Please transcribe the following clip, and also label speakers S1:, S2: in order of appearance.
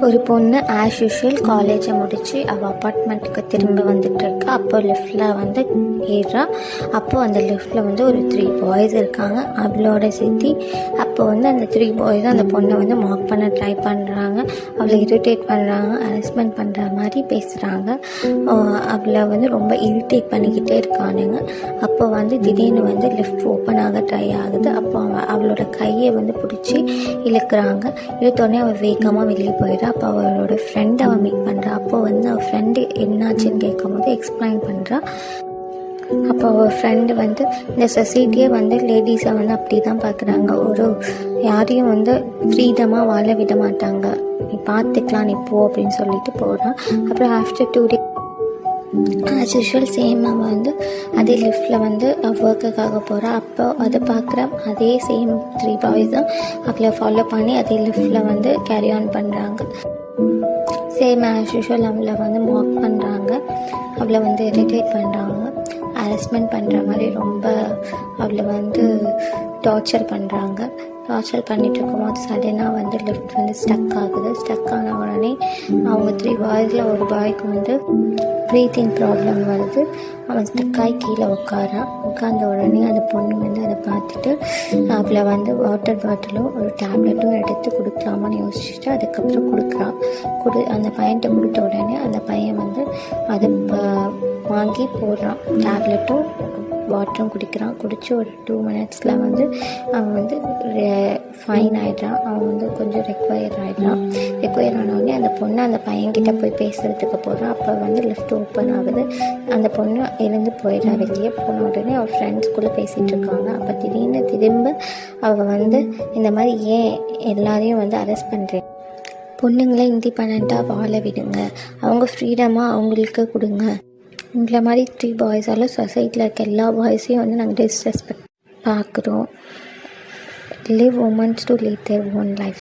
S1: ஒரு பொண்ணு as usual காலேஜை முடித்து அவள் அப்பார்ட்மெண்ட்டுக்கு திரும்ப வந்துட்டுருக்கா. அப்போ லிஃப்ட்டில் வந்து ஏறா. அப்போது அந்த லிஃப்ட்டில் வந்து ஒரு 3 பாய்ஸ் இருக்காங்க, அவளோட சித்தி. அப்போ வந்து அந்த 3 பாய்ஸும் அந்த பொண்ணை வந்து மார்க் பண்ண ட்ரை பண்ணுறாங்க, அவளை இரிட்டேட் பண்ணுறாங்க, ஹராஸ்மெண்ட் பண்ணுற மாதிரி பேசுகிறாங்க. அவளை வந்து ரொம்ப இரிட்டேட் பண்ணிக்கிட்டே இருக்கானுங்க. அப்போ வந்து திடீர்னு வந்து லிஃப்ட் ஓப்பன் ஆக ட்ரை ஆகுது. அப்போ அவளோட கையை வந்து பிடிச்சி இழுக்கிறாங்க. இழுத்தோடனே அவள் வேகமாக வெளியே போயிடுறா. அப்போ அவளோட ஃப்ரெண்டை அவள் மீட் பண்ணுறா. அப்போ வந்து அவள் ஃப்ரெண்டு என்னாச்சுன்னு கேட்கும்போது எக்ஸ்பிளைன் பண்ணுறா. அப்போ அவள் ஃப்ரெண்டு வந்து இந்த சொசைட்டியே வந்து லேடிஸை வந்து அப்படி தான் பார்க்குறாங்க, ஒரு யாரையும் வந்து ஃப்ரீடமாக வாழ விட மாட்டாங்க, நீ பார்த்துக்கலாம் நீ போ அப்படின்னு சொல்லிட்டு போகிறான். அப்புறம் after 2 days as usual same அவள் வந்து அதே லிஃப்ட்டில் வந்து ஒர்க்குக்காக போகிறா. அப்போ அதை பார்க்குற அதே சேம் 3 பாய்ஸ் தான் அவளை ஃபாலோ பண்ணி அதே லிஃப்ட்டில் வந்து கேரி ஆன் பண்ணுறாங்க. சேம் ஆஸ் யூஷுவல் அவளை வந்து மார்க் பண்ணுறாங்க, அவளை வந்து இரிட்டேட் பண்ணுறாங்க, ஹராஸ்மெண்ட் பண்ணுற மாதிரி ரொம்ப அவளை வந்து டார்ச்சர் பண்ணுறாங்க. டார்ச்சர் பண்ணிகிட்டு இருக்கும்போது சடனாக வந்து லிஃப்ட் வந்து ஸ்டக் ஆகுது. ஸ்டக் ஆன உடனே அவங்க 3 பாய்ஸில் ஒரு பாய்க்கு வந்து ப்ரீத்திங் ப்ராப்ளம் வருது. அவன் ஸ்டக்காகி கீழே உட்கார்ந்த உடனே அந்த பொண்ணு வந்து அதை பார்த்துட்டு அவளை வந்து வாட்டர் பாட்டிலும் ஒரு டேப்லெட்டும் எடுத்து கொடுக்கலாமான்னு யோசிச்சுட்டு அதுக்கப்புறம் கொடுக்குறான். அந்த பையன்கிட்ட கொடுத்த உடனே அந்த பையன் வந்து அதை வாங்கி போடுறான். டேப்லெட்டும் வாட்டரும் குடிக்கிறான். குடித்து ஒரு 2 minutes வந்து அவன் வந்து ஃபைன் ஆகிடுறான். அவன் வந்து கொஞ்சம் ரெக்வயர் ஆனவுடனே அந்த பொண்ணு அந்த பையன்கிட்ட போய் பேசுகிறதுக்கு போகிறான். அப்போ வந்து லிஃப்ட் ஓப்பன் ஆகுது. அந்த பொண்ணு எழுந்து போயிடுறா. வெளியே போன உடனே அவள் ஃப்ரெண்ட்ஸ்குள்ளே பேசிகிட்டு இருக்காங்க. அப்போ திடீர்னு திரும்ப அவள் வந்து இந்த மாதிரி ஏன் எல்லாரையும் வந்து அரெஸ்ட் பண்ணுறேன், பொண்ணுங்களை இண்டிபெண்ட்டாக வாழ விடுங்க, அவங்க ஃப்ரீடமாக அவங்களுக்கு கொடுங்க, உங்களை மாதிரி 3 பாய்ஸால் சொசைட்டியில் இருக்க எல்லா பாய்ஸையும் வந்து நாங்கள் டிஸ்ரெஸ்பெக்ட் பார்க்குறோம். Live women's to lead their own life.